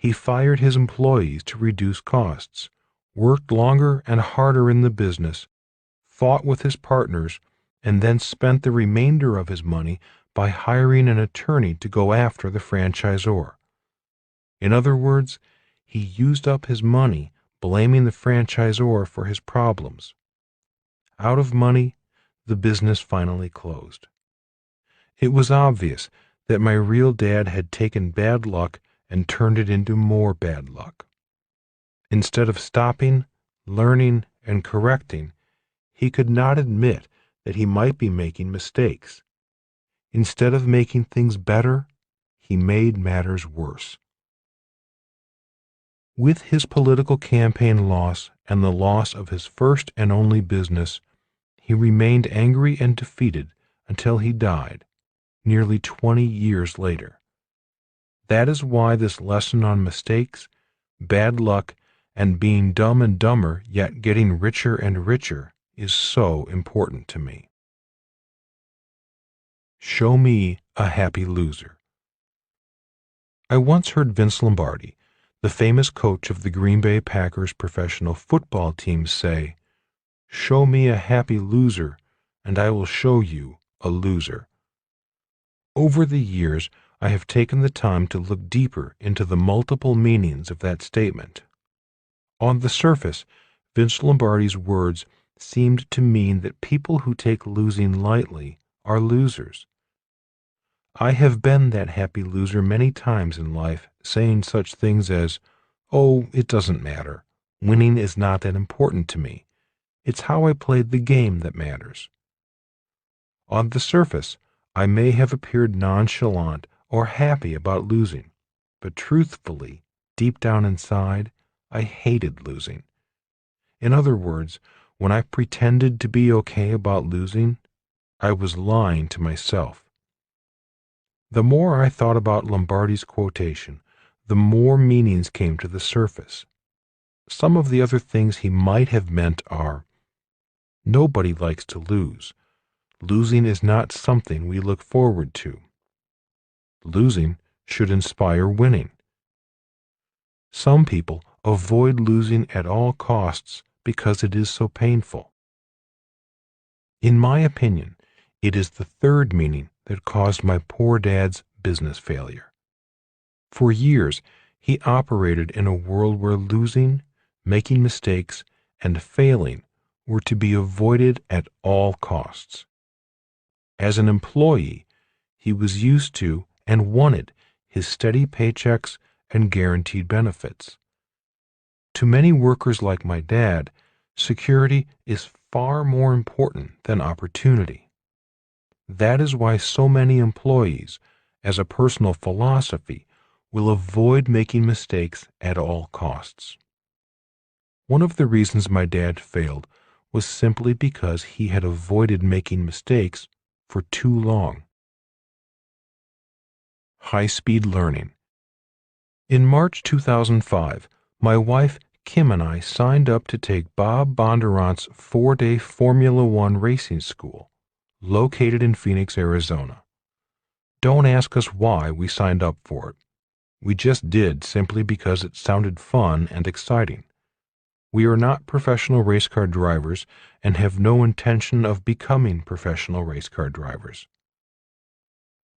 He fired his employees to reduce costs, worked longer and harder in the business, fought with his partners, and then spent the remainder of his money by hiring an attorney to go after the franchisor. In other words, he used up his money blaming the franchisor for his problems. Out of money, the business finally closed. It was obvious that my real dad had taken bad luck and turned it into more bad luck. Instead of stopping, learning, and correcting, he could not admit that he might be making mistakes. Instead of making things better, he made matters worse. With his political campaign loss and the loss of his first and only business, he remained angry and defeated until he died, nearly 20 years later. That is why this lesson on mistakes, bad luck, and being dumb and dumber yet getting richer and richer is so important to me. Show me a happy loser. I once heard Vince Lombardi, the famous coach of the Green Bay Packers professional football team, say, "Show me a happy loser, and I will show you a loser." Over the years, I have taken the time to look deeper into the multiple meanings of that statement. On the surface, Vince Lombardi's words seemed to mean that people who take losing lightly are losers. I have been that happy loser many times in life, saying such things as, "Oh, it doesn't matter. Winning is not that important to me. It's how I played the game that matters." On the surface, I may have appeared nonchalant or happy about losing, but truthfully, deep down inside, I hated losing. In other words, when I pretended to be okay about losing, I was lying to myself. The more I thought about Lombardi's quotation, the more meanings came to the surface. Some of the other things he might have meant are: nobody likes to lose. Losing is not something we look forward to. Losing should inspire winning. Some people avoid losing at all costs because it is so painful. In my opinion, it is the third meaning that caused my poor dad's business failure. For years, he operated in a world where losing, making mistakes, and failing were to be avoided at all costs. As an employee, he was used to and wanted his steady paychecks and guaranteed benefits. To many workers like my dad, security is far more important than opportunity. That is why so many employees, as a personal philosophy, will avoid making mistakes at all costs. One of the reasons my dad failed was simply because he had avoided making mistakes for too long. High-speed learning. In March 2005, my wife Kim and I signed up to take Bob Bondurant's 4-day Formula One racing school, located in Phoenix, Arizona. Don't ask us why we signed up for it. We just did simply because it sounded fun and exciting. We are not professional race car drivers and have no intention of becoming professional race car drivers.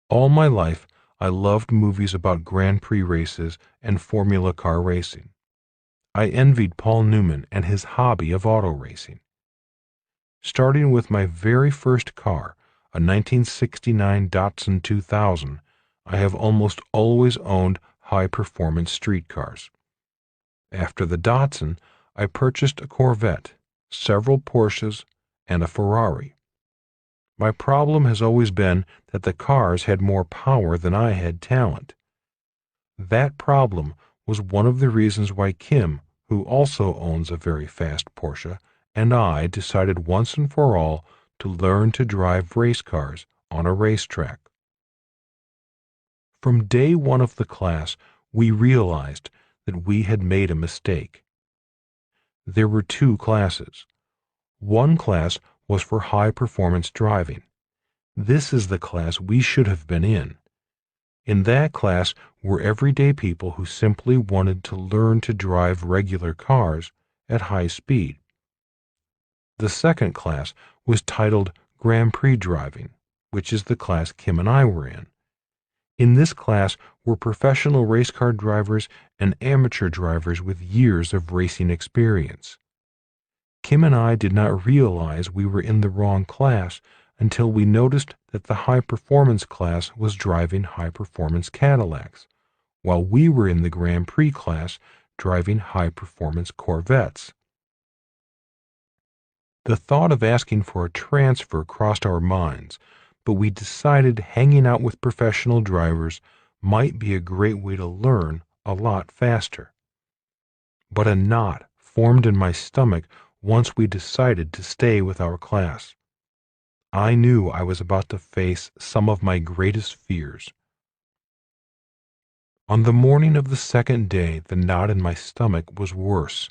All my life, I loved movies about Grand Prix races and Formula car racing. I envied Paul Newman and his hobby of auto racing. Starting with my very first car, a 1969 Datsun 2000, I have almost always owned high-performance street cars. After the Datsun, I purchased a Corvette, several Porsches, and a Ferrari. My problem has always been that the cars had more power than I had talent. That problem was one of the reasons why Kim, who also owns a very fast Porsche, and I decided once and for all to learn to drive race cars on a racetrack. From day one of the class, we realized that we had made a mistake. There were two classes. One class was for high-performance driving. This is the class we should have been in. In that class were everyday people who simply wanted to learn to drive regular cars at high speed. The second class was titled Grand Prix Driving, which is the class Kim and I were in. In this class were professional race car drivers and amateur drivers with years of racing experience. Kim and I did not realize we were in the wrong class until we noticed that the high performance class was driving high performance Cadillacs, while we were in the Grand Prix class driving high performance Corvettes. The thought of asking for a transfer crossed our minds, but we decided hanging out with professional drivers might be a great way to learn a lot faster. But a knot formed in my stomach once we decided to stay with our class. I knew I was about to face some of my greatest fears. On the morning of the second day, the knot in my stomach was worse.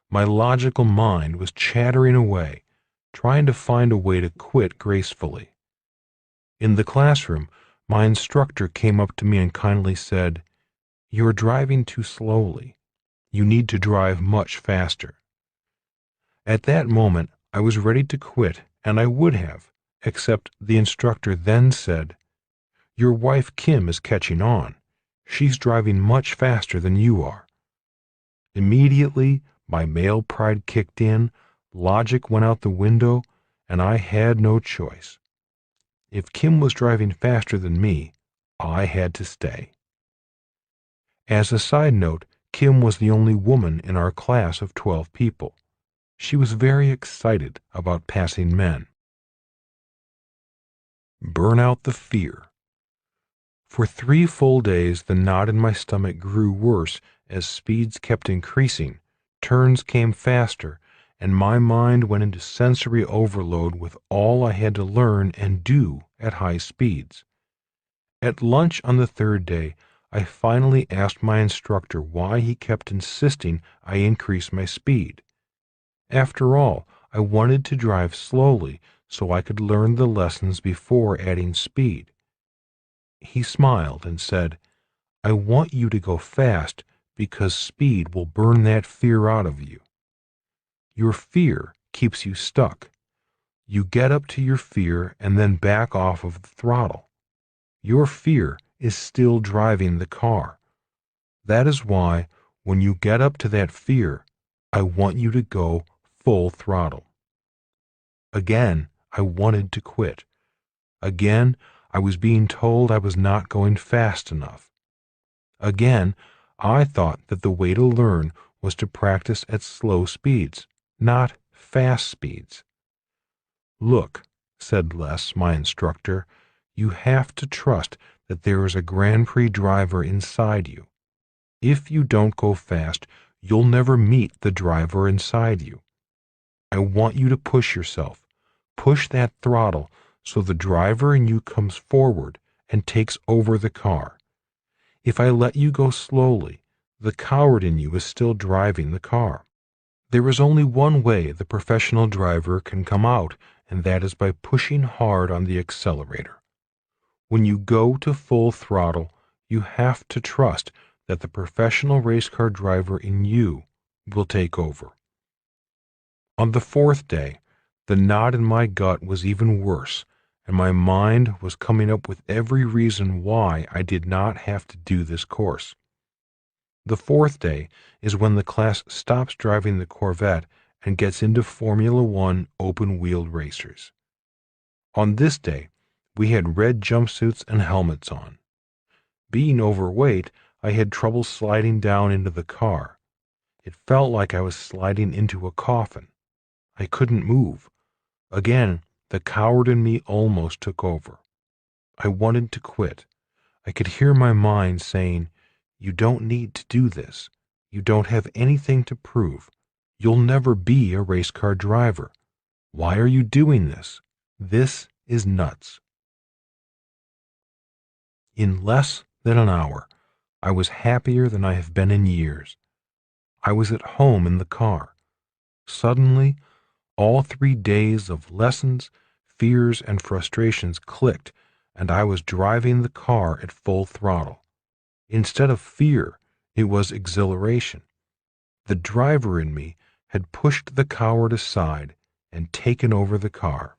My logical mind was chattering away, trying to find a way to quit gracefully. In the classroom, my instructor came up to me and kindly said, "You are driving too slowly. You need to drive much faster." At that moment, I was ready to quit, and I would have, except the instructor then said, "Your wife Kim is catching on. She's driving much faster than you are." Immediately, my male pride kicked in, logic went out the window, and I had no choice. If Kim was driving faster than me, I had to stay. As a side note, Kim was the only woman in our class of 12 people. She was very excited about passing men. Burn out the fear. For 3 full days, the knot in my stomach grew worse as speeds kept increasing, turns came faster, and my mind went into sensory overload with all I had to learn and do at high speeds. At lunch on the third day, I finally asked my instructor why he kept insisting I increase my speed. After all, I wanted to drive slowly so I could learn the lessons before adding speed. He smiled and said, "I want you to go fast because speed will burn that fear out of you. Your fear keeps you stuck. You get up to your fear and then back off of the throttle. Your fear is still driving the car. That is why, when you get up to that fear, I want you to go full throttle." Again, I wanted to quit. Again, I was being told I was not going fast enough. Again, I thought that the way to learn was to practice at slow speeds, not fast speeds. "Look," said Les, my instructor, "you have to trust that there is a Grand Prix driver inside you. If you don't go fast, you'll never meet the driver inside you. I want you to push yourself. Push that throttle so the driver in you comes forward and takes over the car. If I let you go slowly, the coward in you is still driving the car. There is only one way the professional driver can come out, and that is by pushing hard on the accelerator. When you go to full throttle, you have to trust that the professional race car driver in you will take over." On the fourth day, the knot in my gut was even worse, and my mind was coming up with every reason why I did not have to do this course. The fourth day is when the class stops driving the Corvette and gets into Formula One open-wheeled racers. On this day, we had red jumpsuits and helmets on. Being overweight, I had trouble sliding down into the car. It felt like I was sliding into a coffin. I couldn't move. Again, the coward in me almost took over. I wanted to quit. I could hear my mind saying, "You don't need to do this. You don't have anything to prove. You'll never be a race car driver. Why are you doing this? This is nuts." In less than an hour, I was happier than I have been in years. I was at home in the car. Suddenly, all 3 days of lessons, fears, and frustrations clicked, and I was driving the car at full throttle. Instead of fear, it was exhilaration. The driver in me had pushed the coward aside and taken over the car.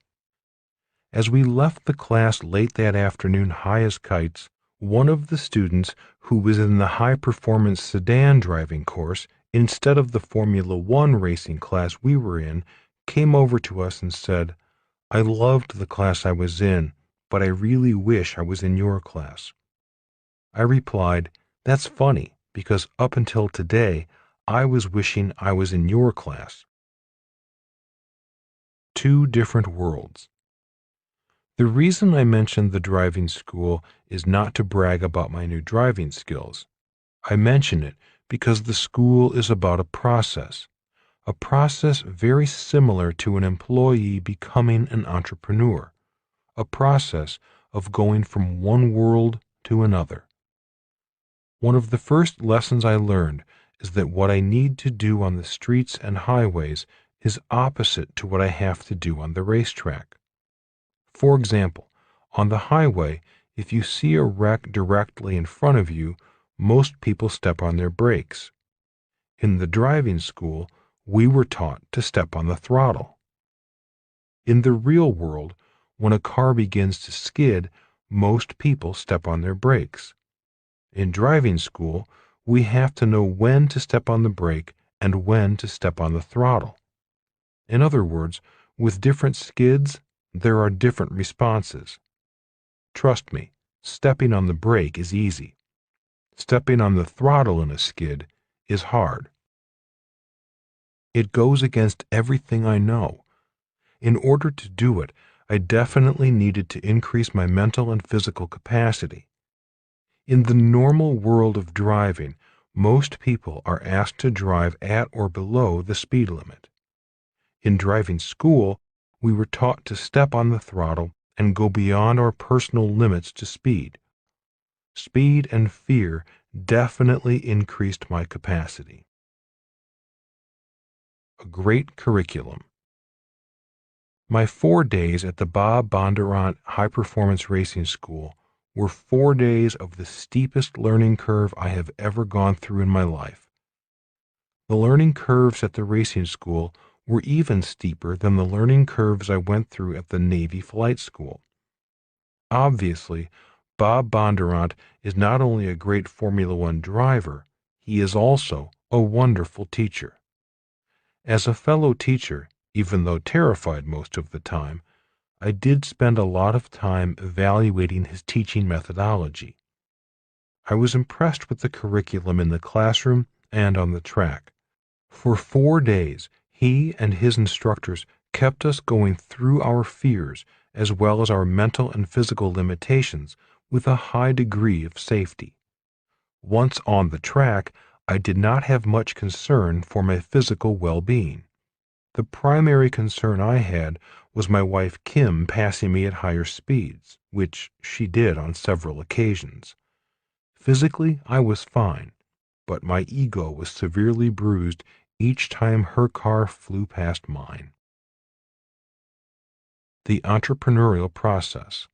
As we left the class late that afternoon high as kites, one of the students who was in the high-performance sedan driving course instead of the Formula One racing class we were in came over to us and said, "I loved the class I was in, but I really wish I was in your class." I replied, "That's funny, because up until today, I was wishing I was in your class." Two different worlds. The reason I mentioned the driving school is not to brag about my new driving skills. I mention it because the school is about a process very similar to an employee becoming an entrepreneur, a process of going from one world to another. One of the first lessons I learned is that what I need to do on the streets and highways is opposite to what I have to do on the racetrack. For example, on the highway, if you see a wreck directly in front of you, most people step on their brakes. In the driving school, we were taught to step on the throttle. In the real world, when a car begins to skid, most people step on their brakes. In driving school, we have to know when to step on the brake and when to step on the throttle. In other words, with different skids, there are different responses. Trust me, stepping on the brake is easy. Stepping on the throttle in a skid is hard. It goes against everything I know. In order to do it, I definitely needed to increase my mental and physical capacity. In the normal world of driving, most people are asked to drive at or below the speed limit. In driving school, we were taught to step on the throttle and go beyond our personal limits to speed. Speed and fear definitely increased my capacity. A great curriculum. My 4 days at the Bob Bondurant High Performance Racing School were 4 days of the steepest learning curve I have ever gone through in my life. The learning curves at the racing school were even steeper than the learning curves I went through at the Navy Flight School. Obviously, Bob Bondurant is not only a great Formula One driver, he is also a wonderful teacher. As a fellow teacher, even though terrified most of the time, I did spend a lot of time evaluating his teaching methodology. I was impressed with the curriculum in the classroom and on the track. For 4 days, he and his instructors kept us going through our fears as well as our mental and physical limitations with a high degree of safety. Once on the track, I did not have much concern for my physical well-being. The primary concern I had was my wife Kim passing me at higher speeds, which she did on several occasions. Physically, I was fine, but my ego was severely bruised each time her car flew past mine. The entrepreneurial process.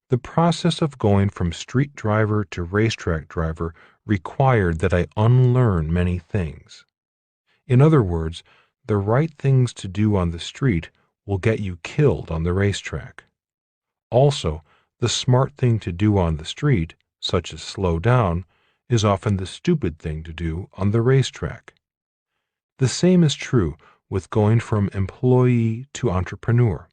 The process of going from street driver to racetrack driver required that I unlearn many things. In other words, the right things to do on the street will get you killed on the racetrack. Also, the smart thing to do on the street, such as slow down, is often the stupid thing to do on the racetrack. The same is true with going from employee to entrepreneur.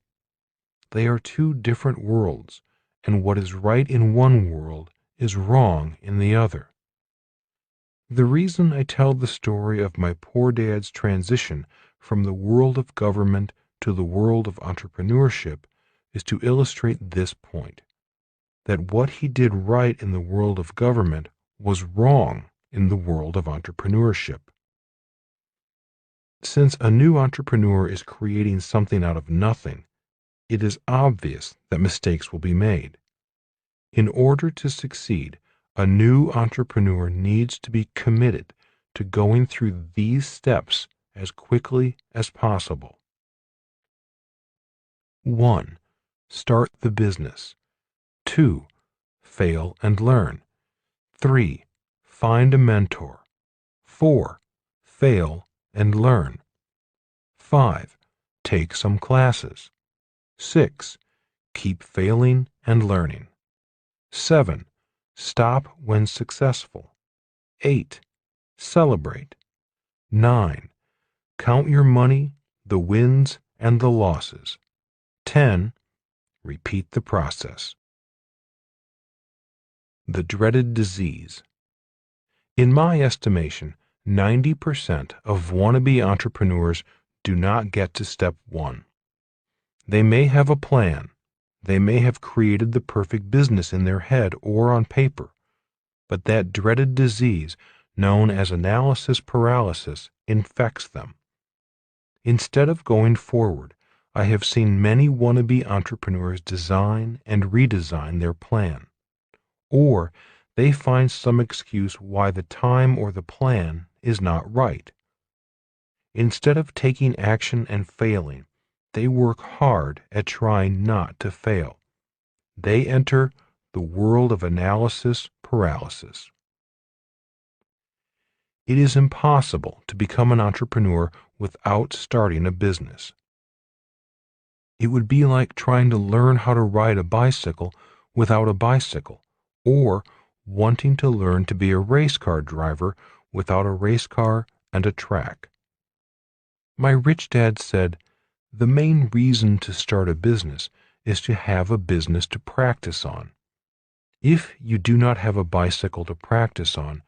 They are two different worlds, and what is right in one world is wrong in the other. The reason I tell the story of my poor dad's transition from the world of government to the world of entrepreneurship is to illustrate this point, that what he did right in the world of government was wrong in the world of entrepreneurship. Since a new entrepreneur is creating something out of nothing, it is obvious that mistakes will be made. In order to succeed, a new entrepreneur needs to be committed to going through these steps as quickly as possible. 1. Start the business. 2. Fail and learn. 3. Find a mentor. 4. Fail and learn. 5. Take some classes. 6. Keep failing and learning. 7. Stop when successful. 8. Celebrate. 9. Count your money, the wins and the losses. 10. Repeat the process. The dreaded disease. In my estimation, 90% of wannabe entrepreneurs do not get to step 1. They may have a plan. They may have created the perfect business in their head or on paper, but that dreaded disease, known as analysis paralysis, infects them. Instead of going forward, I have seen many wannabe entrepreneurs design and redesign their plan. Or they find some excuse why the time or the plan is not right. Instead of taking action and failing, they work hard at trying not to fail. They enter the world of analysis paralysis. It is impossible to become an entrepreneur without starting a business. It would be like trying to learn how to ride a bicycle without a bicycle, or wanting to learn to be a race car driver without a race car and a track. My rich dad said, "The main reason to start a business is to have a business to practice on. If you do not have a bicycle to practice on,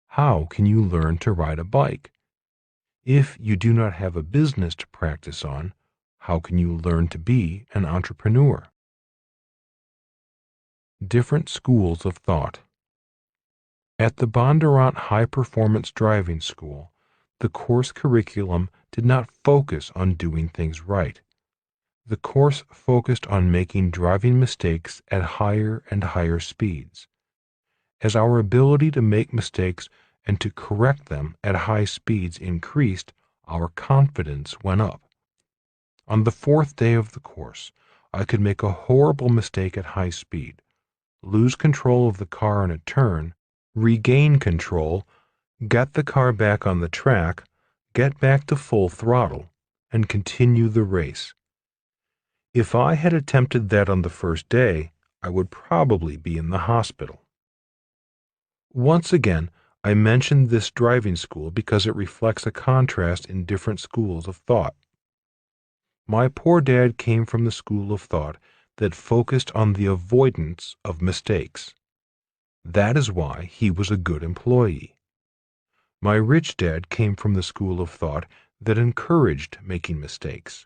how can you learn to ride a bike? If you do not have a business to practice on, how can you learn to be an entrepreneur?" Different schools of thought. At the Bondurant High Performance Driving School, the course curriculum did not focus on doing things right. The course focused on making driving mistakes at higher and higher speeds. As our ability to make mistakes and to correct them at high speeds increased, our confidence went up. On the 4th day of the course, I could make a horrible mistake at high speed, lose control of the car in a turn, regain control, get the car back on the track, get back to full throttle, and continue the race. If I had attempted that on the first day, I would probably be in the hospital. Once again, I mentioned this driving school because it reflects a contrast in different schools of thought. My poor dad came from the school of thought that focused on the avoidance of mistakes. That is why he was a good employee. My rich dad came from the school of thought that encouraged making mistakes.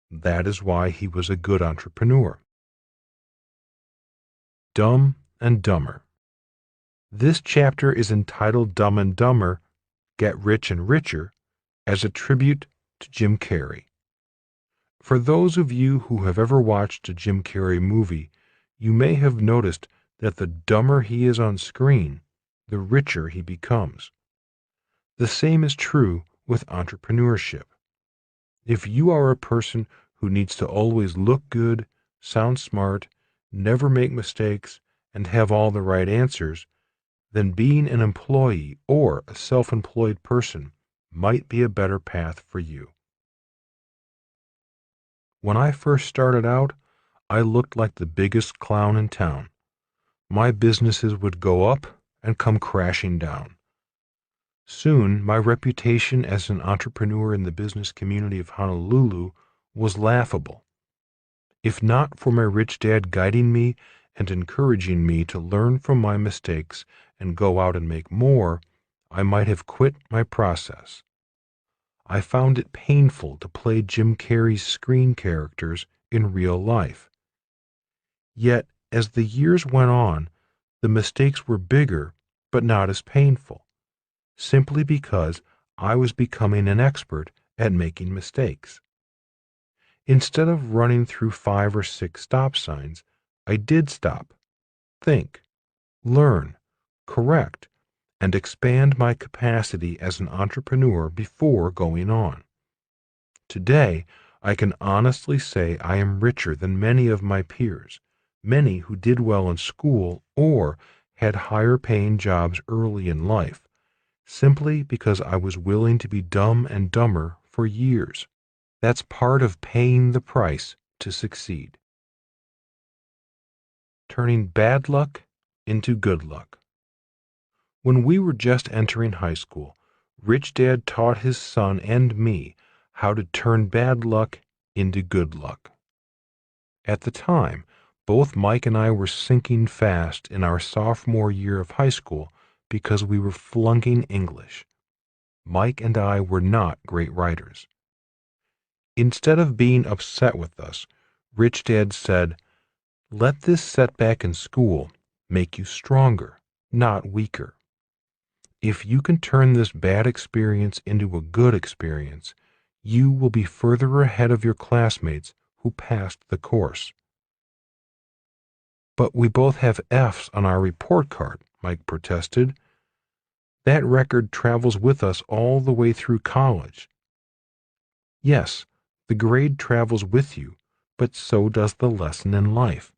That is why he was a good entrepreneur. Dumb and Dumber. This chapter is entitled Dumb and Dumber, Get Rich and Richer, as a tribute to Jim Carrey. For those of you who have ever watched a Jim Carrey movie, you may have noticed that the dumber he is on screen, the richer he becomes. The same is true with entrepreneurship. If you are a person who needs to always look good, sound smart, never make mistakes, and have all the right answers, then being an employee or a self-employed person might be a better path for you. When I first started out, I looked like the biggest clown in town. My businesses would go up and come crashing down. Soon, my reputation as an entrepreneur in the business community of Honolulu was laughable. If not for my rich dad guiding me and encouraging me to learn from my mistakes and go out and make more, I might have quit my process. I found it painful to play Jim Carrey's screen characters in real life. Yet, as the years went on, the mistakes were bigger but not as painful, simply because I was becoming an expert at making mistakes. Instead of running through 5 or 6 stop signs, I did stop, think, learn, correct, and expand my capacity as an entrepreneur before going on. Today, I can honestly say I am richer than many of my peers Many who did well in school or had higher paying jobs early in life, simply because I was willing to be dumb and dumber for years. That's part of paying the price to succeed. Turning bad luck into good luck. When we were just entering high school, Rich Dad taught his son and me how to turn bad luck into good luck. At the time, both Mike and I were sinking fast in our sophomore year of high school because we were flunking English. Mike and I were not great writers. Instead of being upset with us, Rich Dad said, "Let this setback in school make you stronger, not weaker. If you can turn this bad experience into a good experience, you will be further ahead of your classmates who passed the course." "But we both have F's on our report card," Mike protested. "That record travels with us all the way through college." "Yes, the grade travels with you, but so does the lesson in life.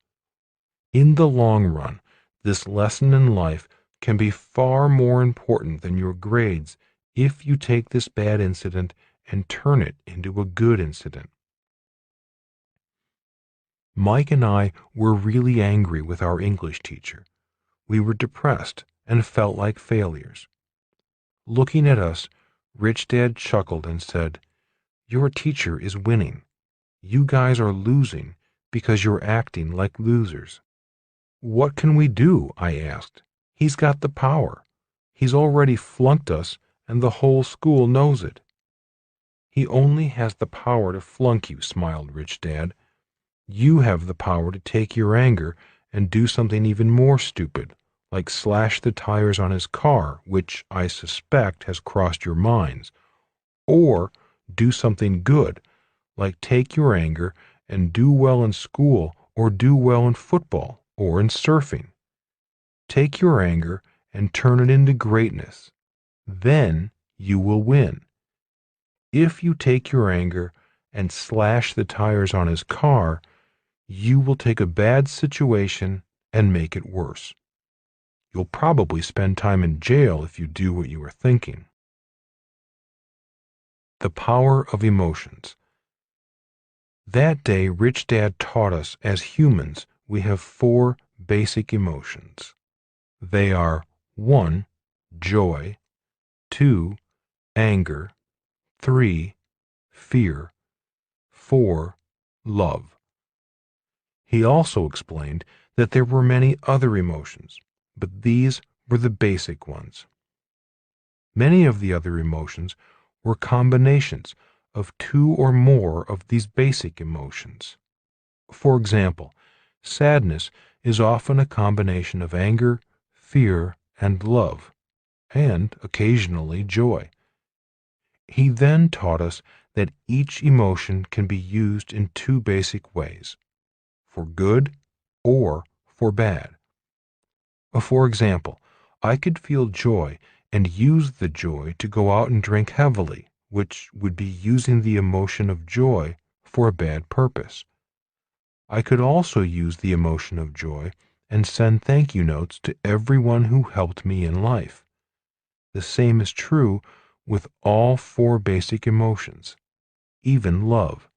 In the long run, this lesson in life can be far more important than your grades if you take this bad incident and turn it into a good incident." Mike and I were really angry with our English teacher. We were depressed and felt like failures. Looking at us, Rich Dad chuckled and said, "Your teacher is winning. You guys are losing because you're acting like losers." "What can we do?" I asked. "He's got the power. He's already flunked us, and the whole school knows it." "He only has the power to flunk you," smiled Rich Dad. "You have the power to take your anger and do something even more stupid, like slash the tires on his car, which I suspect has crossed your minds, or do something good, like take your anger and do well in school or do well in football or in surfing. Take your anger and turn it into greatness. Then you will win. If you take your anger and slash the tires on his car, you will take a bad situation and make it worse. You'll probably spend time in jail if you do what you are thinking." The power of emotions. That day, Rich Dad taught us as humans we have 4 basic emotions. They are 1. Joy, 2. Anger, 3. Fear, 4. Love. He also explained that there were many other emotions, but these were the basic ones. Many of the other emotions were combinations of 2 or more of these basic emotions. For example, sadness is often a combination of anger, fear, and love, and occasionally joy. He then taught us that each emotion can be used in 2 basic ways: for good or for bad. For example, I could feel joy and use the joy to go out and drink heavily, which would be using the emotion of joy for a bad purpose. I could also use the emotion of joy and send thank you notes to everyone who helped me in life. The same is true with all 4 basic emotions, even love.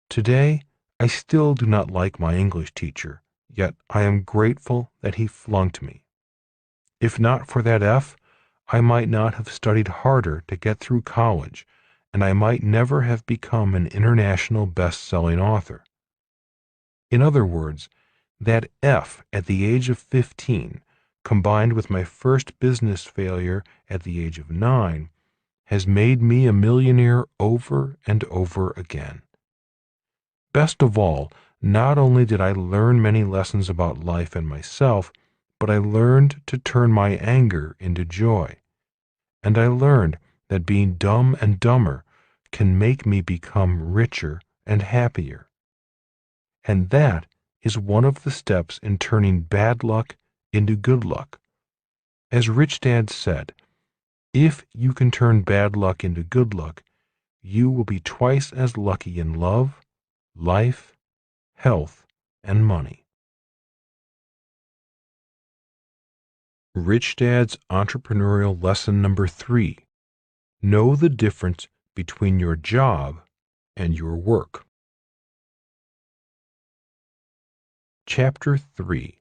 Today, I still do not like my English teacher, yet I am grateful that he flunked me. If not for that F, I might not have studied harder to get through college, and I might never have become an international best-selling author. In other words, that F at the age of 15, combined with my first business failure at the age of 9, has made me a millionaire over and over again. Best of all, not only did I learn many lessons about life and myself, but I learned to turn my anger into joy. And I learned that being dumb and dumber can make me become richer and happier. And that is one of the steps in turning bad luck into good luck. As Rich Dad said, if you can turn bad luck into good luck, you will be twice as lucky in love, life, health, and money. Rich Dad's Entrepreneurial Lesson Number 3. Know the difference between your job and your work. Chapter 3.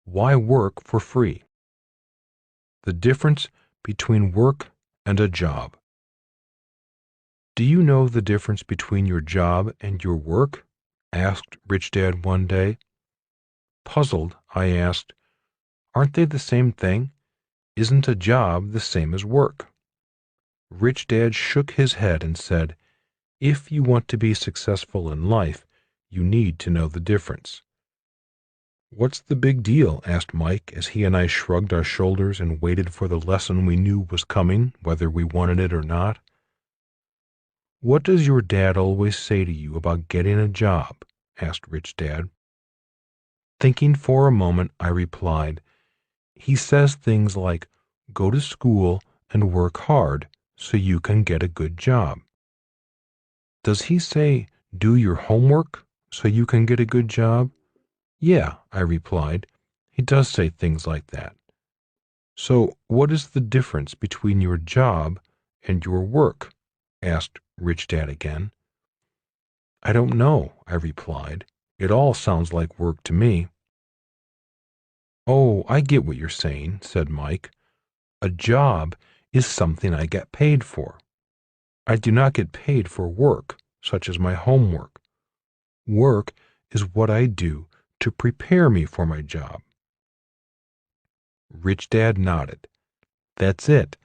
Why work for free? The difference between work and a job. Do you know the difference between your job and your work? Asked Rich Dad one day. Puzzled, I asked, aren't they the same thing? Isn't a job the same as work? Rich Dad shook his head and said, if you want to be successful in life, you need to know the difference. What's the big deal? Asked Mike as he and I shrugged our shoulders and waited for the lesson we knew was coming, whether we wanted it or not. What does your dad always say to you about getting a job? Asked Rich Dad. Thinking for a moment, I replied, he says things like, go to school and work hard so you can get a good job. Does he say, do your homework so you can get a good job? Yeah, I replied, he does say things like that. So what is the difference between your job and your work? Asked Rich Dad again. I don't know, I replied. It all sounds like work to me. Oh, I get what you're saying, said Mike. A job is something I get paid for. I do not get paid for work, such as my homework. Work is what I do to prepare me for my job. Rich Dad nodded. That's it.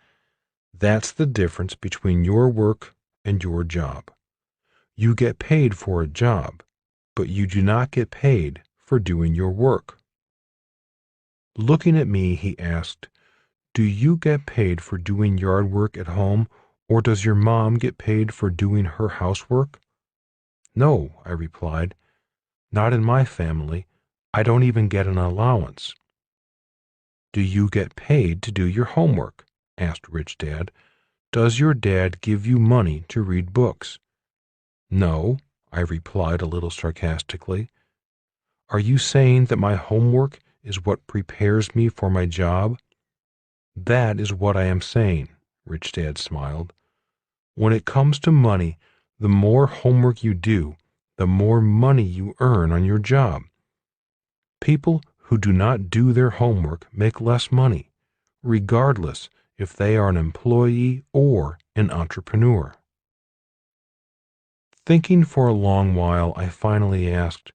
That's the difference between your work and your job. You get paid for a job, but you do not get paid for doing your work. Looking at me, he asked, do you get paid for doing yard work at home, or does your mom get paid for doing her housework? No, I replied. Not in my family. I don't even get an allowance. Do you get paid to do your homework? Asked Rich Dad. Does your dad give you money to read books? No, I replied a little sarcastically. Are you saying that my homework is what prepares me for my job? That is what I am saying, Rich Dad smiled. When it comes to money, the more homework you do, the more money you earn on your job. People who do not do their homework make less money, regardless if they are an employee or an entrepreneur. Thinking for a long while, I finally asked,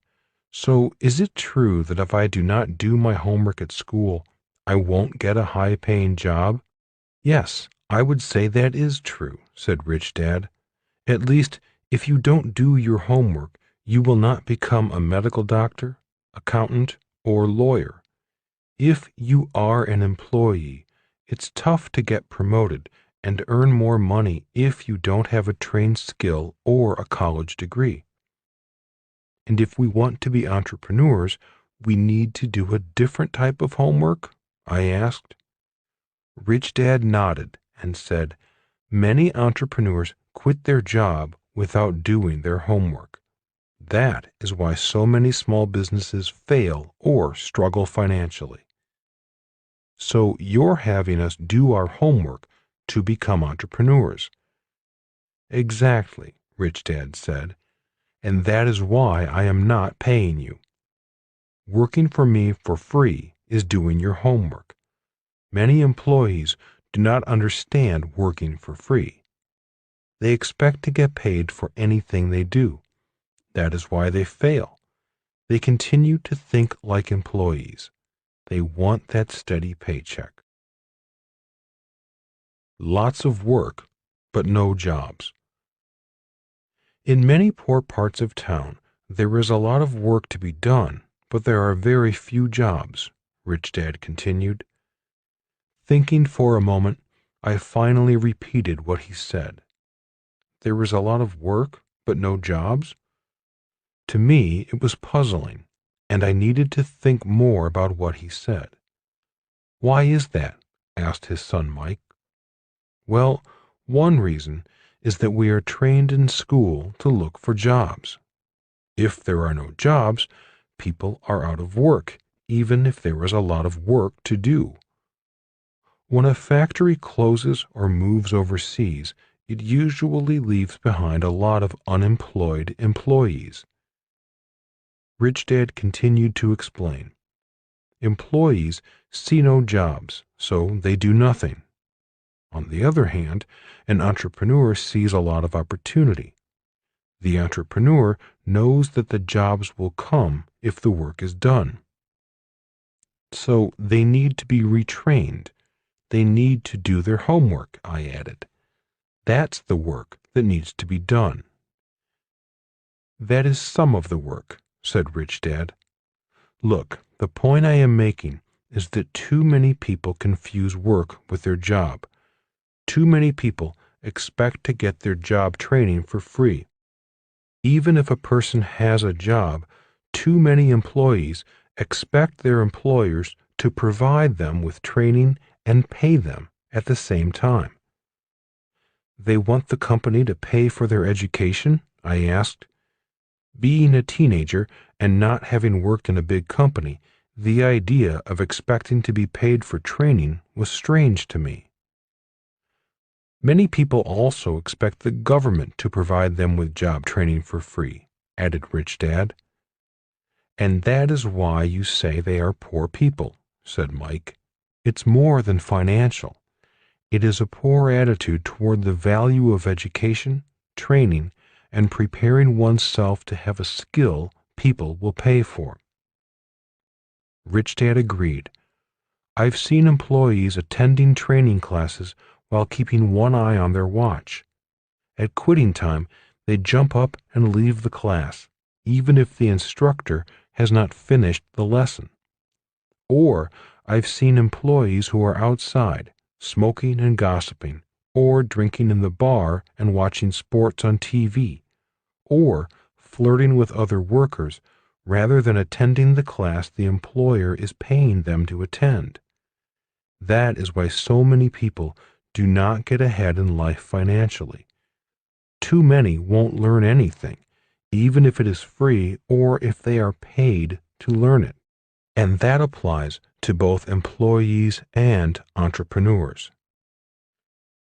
so is it true that if I do not do my homework at school, I won't get a high-paying job? Yes, I would say that is true, said Rich Dad. At least, if you don't do your homework, you will not become a medical doctor, accountant, or lawyer. If you are an employee, it's tough to get promoted and earn more money if you don't have a trained skill or a college degree. And if we want to be entrepreneurs, we need to do a different type of homework? I asked. Rich Dad nodded and said, many entrepreneurs quit their job without doing their homework. That is why so many small businesses fail or struggle financially. So you're having us do our homework to become entrepreneurs. Exactly, Rich Dad said, and that is why I am not paying you. Working for me for free is doing your homework. Many employees do not understand working for free. They expect to get paid for anything they do. That is why they fail. They continue to think like employees. They want that steady paycheck. Lots of work, but no jobs. In many poor parts of town, there is a lot of work to be done, but there are very few jobs, Rich Dad continued. Thinking for a moment, I finally repeated what he said. There is a lot of work, but no jobs? To me, it was puzzling, and I needed to think more about what he said. Why is that? Asked his son Mike. Well, one reason is that we are trained in school to look for jobs. If there are no jobs, people are out of work, even if there is a lot of work to do. When a factory closes or moves overseas, it usually leaves behind a lot of unemployed employees. Rich Dad continued to explain. Employees see no jobs, so they do nothing. On the other hand, an entrepreneur sees a lot of opportunity. The entrepreneur knows that the jobs will come if the work is done. So they need to be retrained. They need to do their homework, I added. That's the work that needs to be done. That is some of the work, said Rich Dad. Look, the point I am making is that too many people confuse work with their job. Too many people expect to get their job training for free. Even if a person has a job, too many employees expect their employers to provide them with training and pay them at the same time. They want the company to pay for their education? I asked. Being a teenager and not having worked in a big company, the idea of expecting to be paid for training was strange to me. Many people also expect the government to provide them with job training for free, added Rich Dad. And that is why you say they are poor people, said Mike. It's more than financial. It is a poor attitude toward the value of education, training, and preparing oneself to have a skill people will pay for. Rich Dad agreed. I've seen employees attending training classes while keeping one eye on their watch. At quitting time, they jump up and leave the class, even if the instructor has not finished the lesson. Or I've seen employees who are outside, smoking and gossiping, or drinking in the bar and watching sports on TV, or flirting with other workers rather than attending the class the employer is paying them to attend. That is why so many people do not get ahead in life financially. Too many won't learn anything, even if it is free or if they are paid to learn it. And that applies to both employees and entrepreneurs.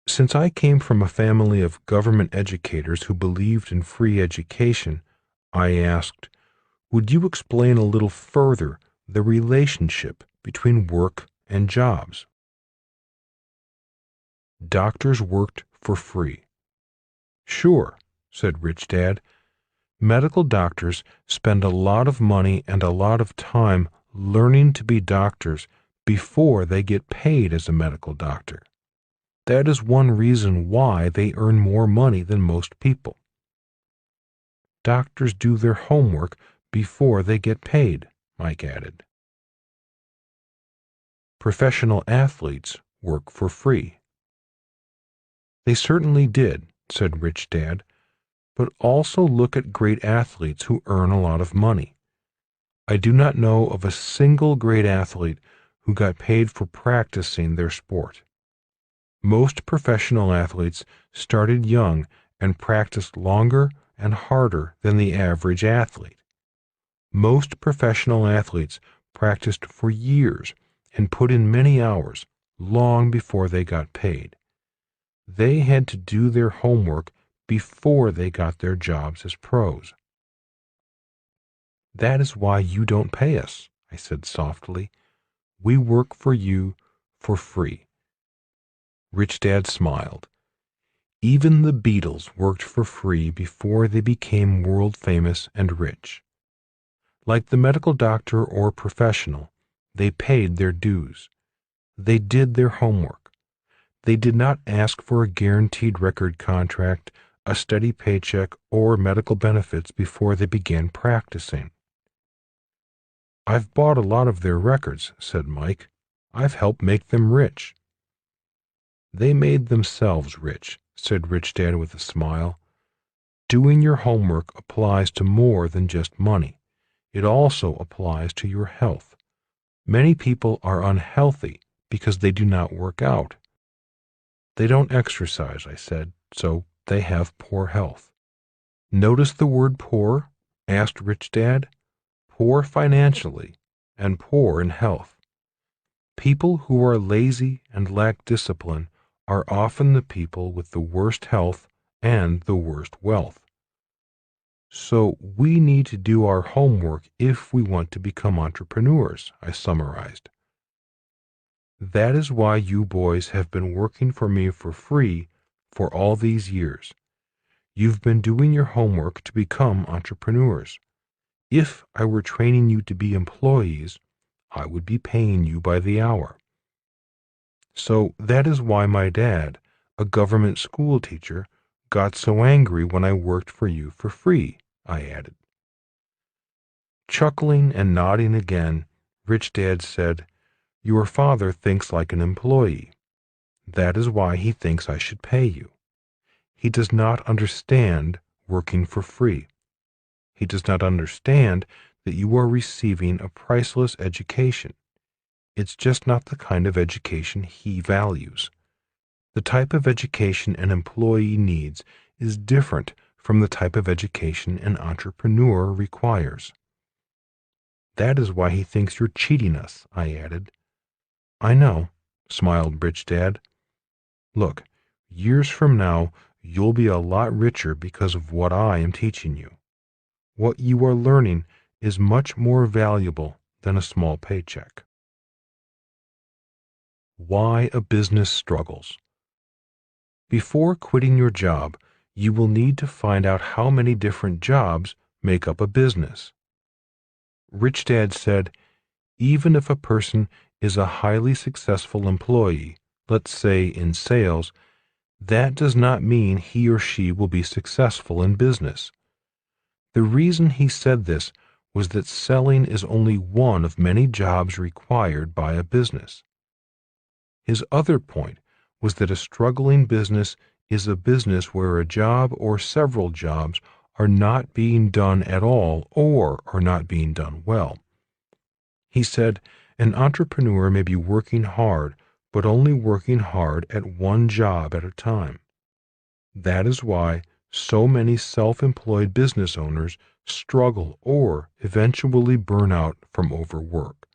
Since I came from a family of government educators who believed in free education, I asked, would you explain a little further the relationship between work and jobs? Doctors worked for free. Sure, said Rich Dad. Medical doctors spend a lot of money and a lot of time learning to be doctors before they get paid as a medical doctor. That is one reason why they earn more money than most people. Doctors do their homework before they get paid, Mike added. Professional athletes work for free. They certainly did, said Rich Dad, but also look at great athletes who earn a lot of money. I do not know of a single great athlete who got paid for practicing their sport. Most professional athletes started young and practiced longer and harder than the average athlete. Most professional athletes practiced for years and put in many hours long before they got paid. They had to do their homework before they got their jobs as pros. That is why you don't pay us, I said softly. We work for you for free. Rich Dad smiled. Even the Beatles worked for free before they became world famous and rich. Like the medical doctor or professional, they paid their dues. They did their homework. They did not ask for a guaranteed record contract, a steady paycheck, or medical benefits before they began practicing. I've bought a lot of their records, said Mike. I've helped make them rich. They made themselves rich, said Rich Dad with a smile. Doing your homework applies to more than just money. It also applies to your health. Many people are unhealthy because they do not work out. They don't exercise, I said, so they have poor health. Notice the word poor? Asked Rich Dad. poor financially and poor in health. People who are lazy and lack discipline are often the people with the worst health and the worst wealth. So we need to do our homework if we want to become entrepreneurs, I summarized. That is why you boys have been working for me for free for all these years. You've been doing your homework to become entrepreneurs. If I were training you to be employees, I would be paying you by the hour. So that is why my dad, a government school teacher, got so angry when I worked for you for free, I added. Chuckling and nodding again, Rich Dad said, "Your father thinks like an employee. That is why he thinks I should pay you. He does not understand working for free. He does not understand that you are receiving a priceless education. It's just not the kind of education he values. The type of education an employee needs is different from the type of education an entrepreneur requires." "That is why he thinks you're cheating us," I added. "I know," smiled Rich Dad. "Look, years from now, you'll be a lot richer because of what I am teaching you. What you are learning is much more valuable than a small paycheck." Why a business struggles. Before quitting your job, you will need to find out how many different jobs make up a business. Rich Dad said, even if a person is a highly successful employee, let's say in sales, that does not mean he or she will be successful in business. The reason he said this was that selling is only one of many jobs required by a business. His other point was that a struggling business is a business where a job or several jobs are not being done at all or are not being done well. He said, an entrepreneur may be working hard, but only working hard at one job at a time. That is why so many self-employed business owners struggle or eventually burn out from overwork.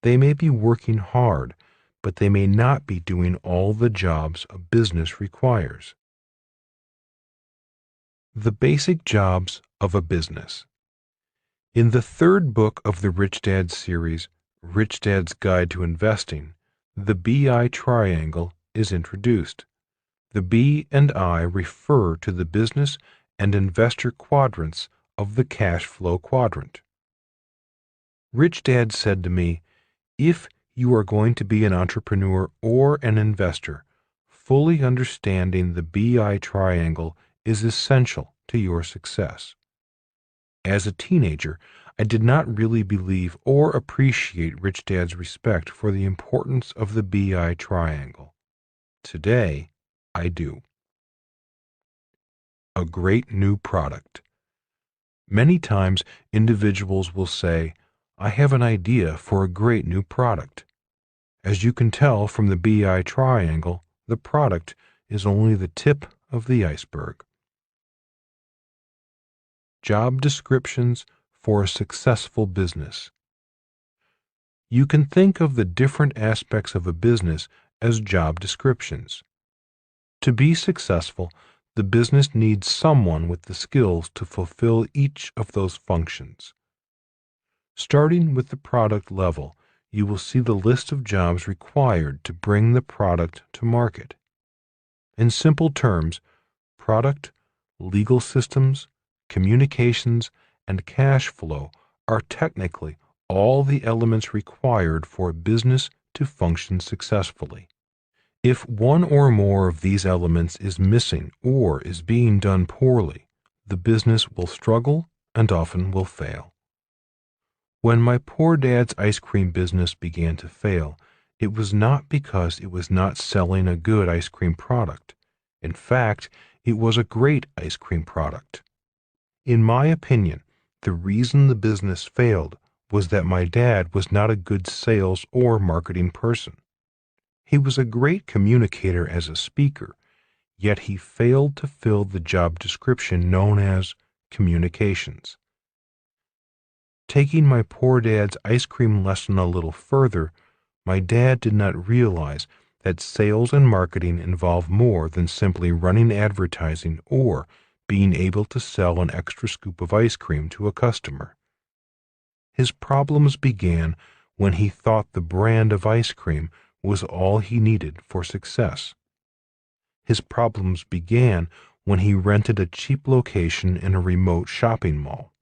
They may be working hard, but they may not be doing all the jobs a business requires. The basic jobs of a business. In the third book of the Rich Dad series, Rich Dad's Guide to Investing, the BI triangle is introduced. The B and I refer to the business and investor quadrants of the cash flow quadrant. Rich Dad said to me, if you are going to be an entrepreneur or an investor, fully understanding the BI triangle is essential to your success. As a teenager, I did not really believe or appreciate Rich Dad's respect for the importance of the BI triangle. Today, I do. A great new product. Many times, individuals will say, I have an idea for a great new product. As you can tell from the BI triangle, the product is only the tip of the iceberg. Job descriptions for a successful business. You can think of the different aspects of a business as job descriptions. To be successful, the business needs someone with the skills to fulfill each of those functions. Starting with the product level, you will see the list of jobs required to bring the product to market. In simple terms, product, legal systems, communications, and cash flow are technically all the elements required for a business to function successfully. If one or more of these elements is missing or is being done poorly, the business will struggle and often will fail. When my poor dad's ice cream business began to fail, it was not because it was not selling a good ice cream product. In fact, it was a great ice cream product. In my opinion, the reason the business failed was that my dad was not a good sales or marketing person. He was a great communicator as a speaker, yet he failed to fill the job description known as communications. Taking my poor dad's ice cream lesson a little further, my dad did not realize that sales and marketing involve more than simply running advertising or being able to sell an extra scoop of ice cream to a customer. His problems began when he thought the brand of ice cream was all he needed for success. His problems began when he rented a cheap location in a remote shopping mall.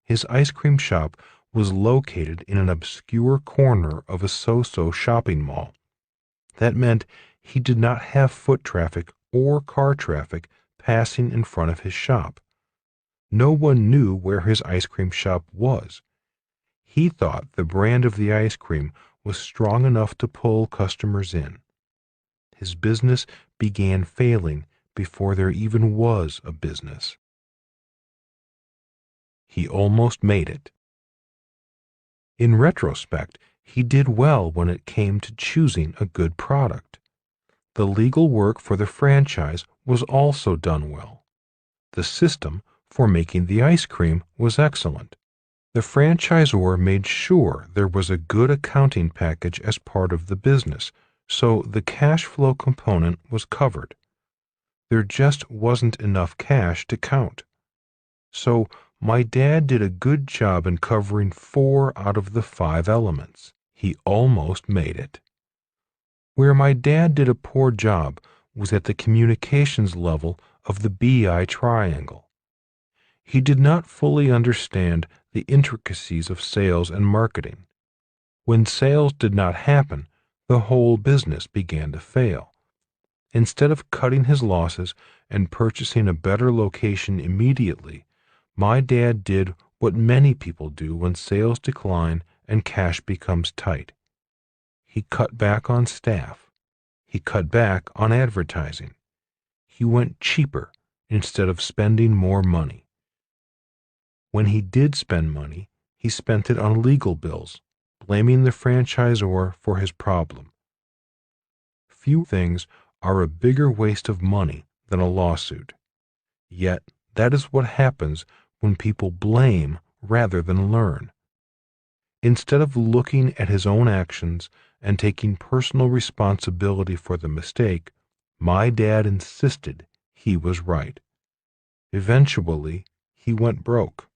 His ice cream shop was located in an obscure corner of a so-so shopping mall. That meant he did not have foot traffic or car traffic passing in front of his shop. No one knew where his ice cream shop was. He thought the brand of the ice cream was strong enough to pull customers in. His business began failing before there even was a business. He almost made it. In retrospect, he did well when it came to choosing a good product. The legal work for the franchise was also done well. The system for making the ice cream was excellent. The franchisor made sure there was a good accounting package as part of the business, so the cash flow component was covered. There just wasn't enough cash to count. So my dad did a good job in covering 4 out of the 5 elements. He almost made it. Where my dad did a poor job was at the communications level of the BI triangle. He did not fully understand the intricacies of sales and marketing. When sales did not happen, the whole business began to fail. Instead of cutting his losses and purchasing a better location immediately, my dad did what many people do when sales decline and cash becomes tight. He cut back on staff. He cut back on advertising. He went cheaper instead of spending more money. When he did spend money, he spent it on legal bills, blaming the franchisor for his problem. Few things are a bigger waste of money than a lawsuit. Yet, that is what happens when people blame rather than learn. Instead of looking at his own actions and taking personal responsibility for the mistake, my dad insisted he was right. Eventually, he went broke.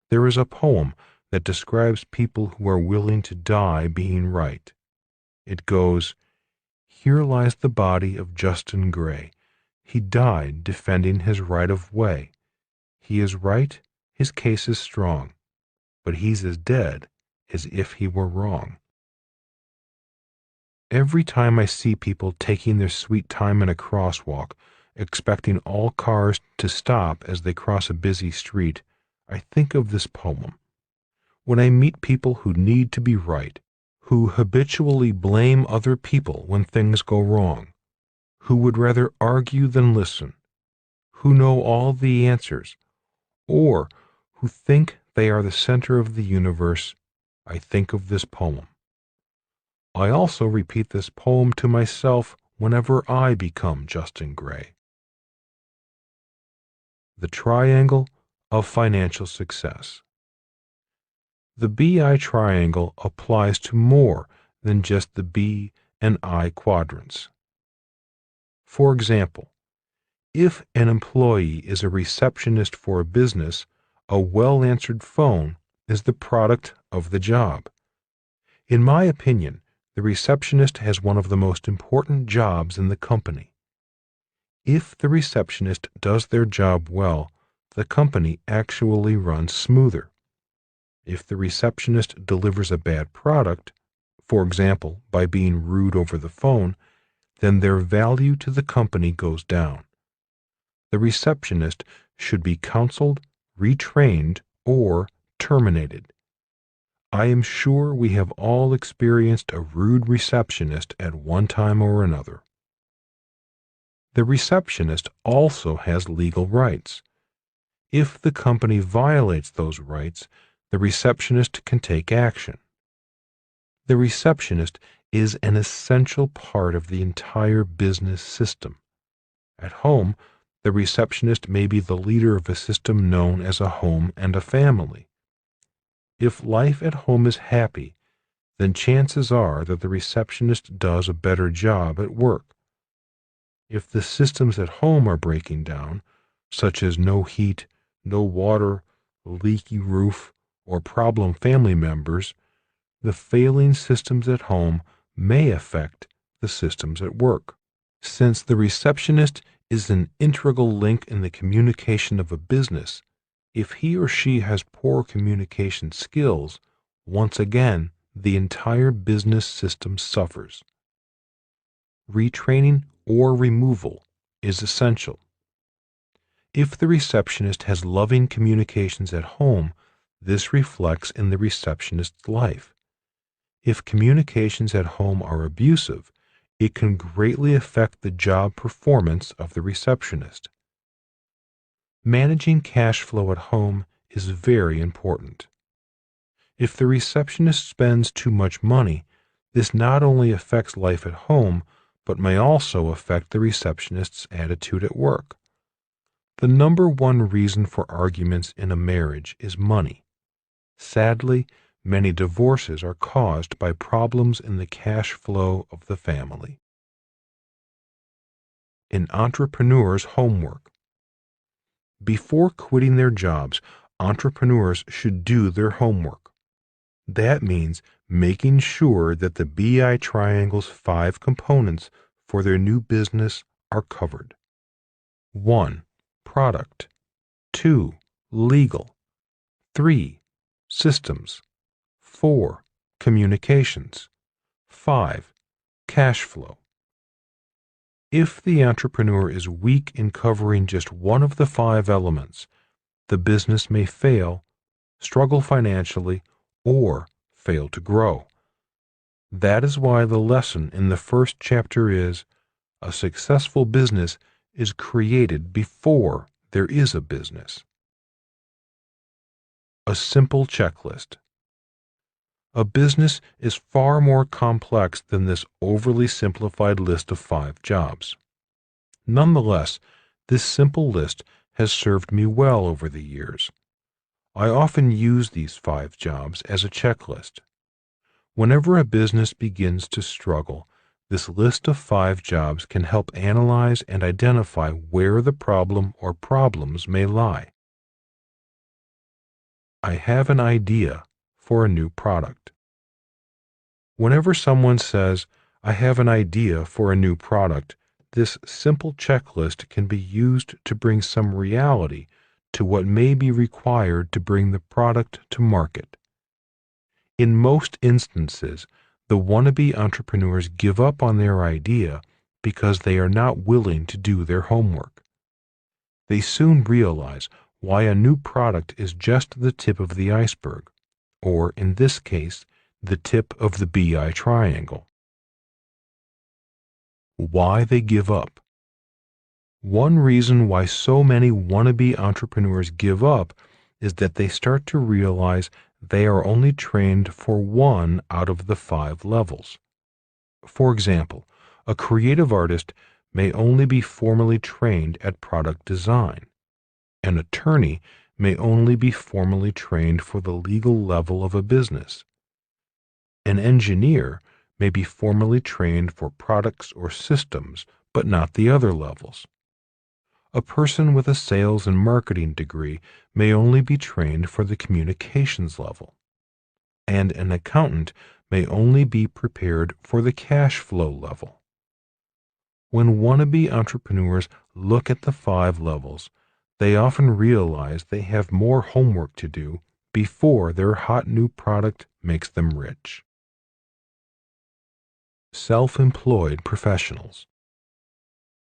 There is a poem that describes people who are willing to die being right. It goes, "Here lies the body of Justin Gray. He died defending his right of way. He is right, his case is strong, but he's as dead as if he were wrong." Every time I see people taking their sweet time in a crosswalk, expecting all cars to stop as they cross a busy street, I think of this poem. When I meet people who need to be right, who habitually blame other people when things go wrong, who would rather argue than listen, who know all the answers, or who think they are the center of the universe, I think of this poem. I also repeat this poem to myself whenever I become Justin Gray. The Triangle of Financial Success. The BI triangle applies to more than just the B and I quadrants. For example, if an employee is a receptionist for a business, a well-answered phone is the product of the job. In my opinion, the receptionist has one of the most important jobs in the company. If the receptionist does their job well, the company actually runs smoother. If the receptionist delivers a bad product, for example, by being rude over the phone, then their value to the company goes down. The receptionist should be counseled, retrained, or terminated. I am sure we have all experienced a rude receptionist at one time or another. The receptionist also has legal rights. If the company violates those rights, the receptionist can take action. The receptionist is an essential part of the entire business system. At home, the receptionist may be the leader of a system known as a home and a family. If life at home is happy, then chances are that the receptionist does a better job at work. If the systems at home are breaking down, such as no heat, no water, leaky roof, or problem family members, the failing systems at home may affect the systems at work. Since the receptionist is an integral link in the communication of a business, if he or she has poor communication skills, once again, the entire business system suffers. Retraining or removal is essential. If the receptionist has loving communications at home, this reflects in the receptionist's life. If communications at home are abusive, it can greatly affect the job performance of the receptionist. Managing cash flow at home is very important. If the receptionist spends too much money, this not only affects life at home, but may also affect the receptionist's attitude at work. The number one reason for arguments in a marriage is money. Sadly, many divorces are caused by problems in the cash flow of the family. An entrepreneur's homework. Before quitting their jobs, entrepreneurs should do their homework. That means making sure that the BI Triangle's 5 components for their new business are covered. 1. Product. 2. Legal. 3. Systems. 4. Communications. 5. Cash flow. If the entrepreneur is weak in covering just one of the 5 elements, the business may fail, struggle financially, or fail to grow. That is why the lesson in the first chapter is, a successful business is created before there is a business. A simple checklist. A business is far more complex than this overly simplified list of 5 jobs. Nonetheless, this simple list has served me well over the years. I often use these 5 jobs as a checklist. Whenever a business begins to struggle, this list of 5 jobs can help analyze and identify where the problem or problems may lie. I have an idea for a new product. Whenever someone says, I have an idea for a new product, this simple checklist can be used to bring some reality to what may be required to bring the product to market. In most instances, the wannabe entrepreneurs give up on their idea because they are not willing to do their homework. They soon realize why a new product is just the tip of the iceberg, or in this case, the tip of the BI triangle. Why they give up. One reason why so many wannabe entrepreneurs give up is that they start to realize they are only trained for one out of the 5 levels. For example, a creative artist may only be formally trained at product design. An attorney may only be formally trained for the legal level of a business. An engineer may be formally trained for products or systems, but not the other levels. A person with a sales and marketing degree may only be trained for the communications level. And an accountant may only be prepared for the cash flow level. When wannabe entrepreneurs look at the 5 levels, they often realize they have more homework to do before their hot new product makes them rich. Self-employed professionals.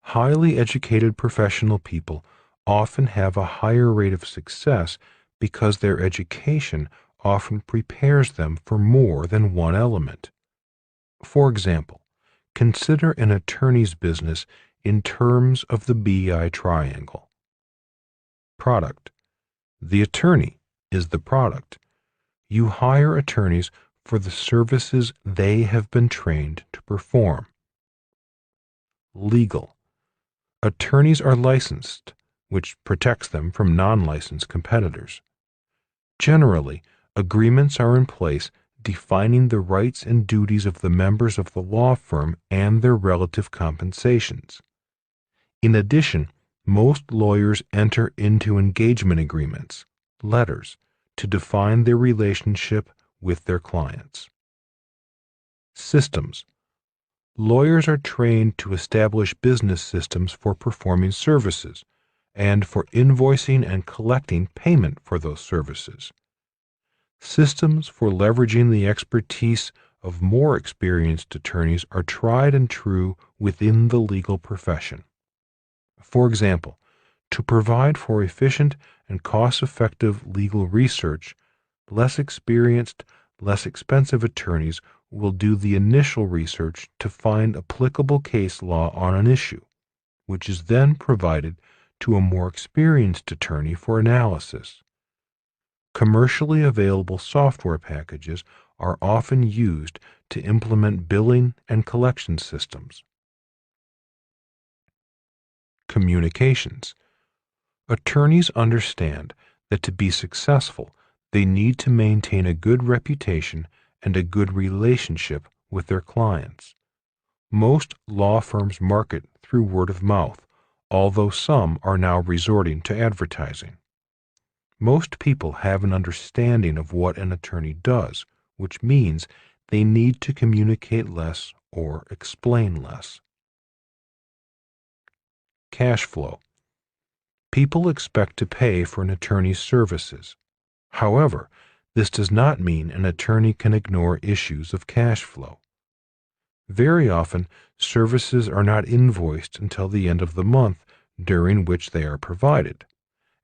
Highly educated professional people often have a higher rate of success because their education often prepares them for more than one element. For example, consider an attorney's business in terms of the BI triangle. Product. The attorney is the product. You hire attorneys for the services they have been trained to perform. Legal. Attorneys are licensed, which protects them from non-licensed competitors. Generally, Agreements are in place defining the rights and duties of the members of the law firm and their relative compensations. In addition, most lawyers enter into engagement agreements, letters, to define their relationship with their clients. Systems. Lawyers are trained to establish business systems for performing services and for invoicing and collecting payment for those services. Systems for leveraging the expertise of more experienced attorneys are tried and true within the legal profession. For example, to provide for efficient and cost-effective legal research, less experienced, less expensive attorneys will do the initial research to find applicable case law on an issue, which is then provided to a more experienced attorney for analysis. Commercially available software packages are often used to implement billing and collection systems. Communications. Attorneys understand that to be successful, they need to maintain a good reputation and a good relationship with their clients. Most law firms market through word of mouth, although some are now resorting to advertising. Most people have an understanding of what an attorney does, which means they need to communicate less or explain less. Cash flow. People expect to pay for an attorney's services. However, this does not mean an attorney can ignore issues of cash flow. Very often, services are not invoiced until the end of the month during which they are provided,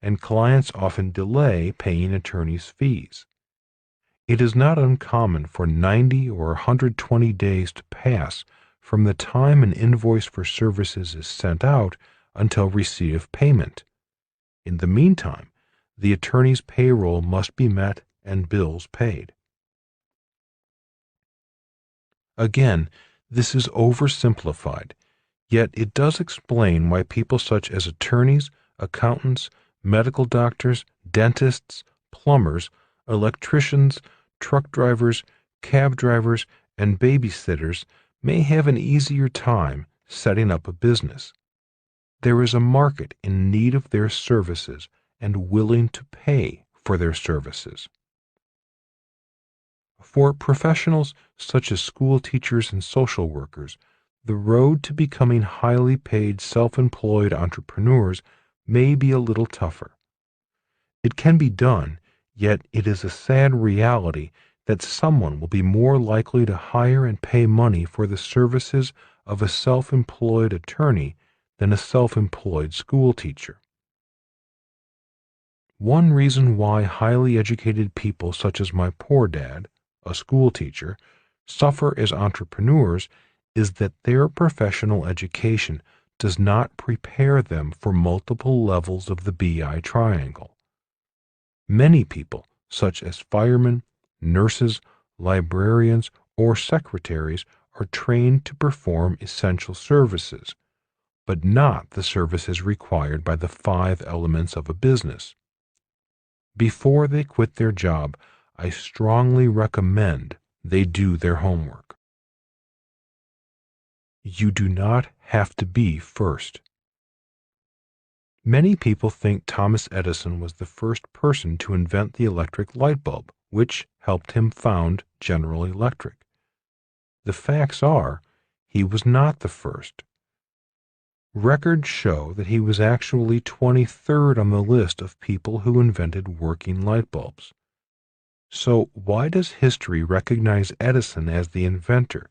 and clients often delay paying attorneys' fees. It is not uncommon for 90 or 120 days to pass from the time an invoice for services is sent out until receipt of payment. In the meantime, the attorney's payroll must be met and bills paid. Again, this is oversimplified, yet it does explain why people such as attorneys, accountants, medical doctors, dentists, plumbers, electricians, truck drivers, cab drivers, and babysitters may have an easier time setting up a business. There is a market in need of their services and willing to pay for their services. For professionals such as school teachers and social workers, the road to becoming highly paid self-employed entrepreneurs may be a little tougher. It can be done, yet it is a sad reality that someone will be more likely to hire and pay money for the services of a self-employed attorney than a self-employed school teacher. One reason why highly educated people such as my poor dad, a school teacher, suffer as entrepreneurs is that their professional education does not prepare them for multiple levels of the BI triangle. Many people, such as firemen, nurses, librarians, or secretaries, are trained to perform essential services, but not the services required by the 5 elements of a business. Before they quit their job, I strongly recommend they do their homework. You do not have to be first. Many people think Thomas Edison was the first person to invent the electric light bulb, which helped him found General Electric. The facts are, he was not the first. Records show that he was actually 23rd on the list of people who invented working light bulbs. So why does history recognize Edison as the inventor,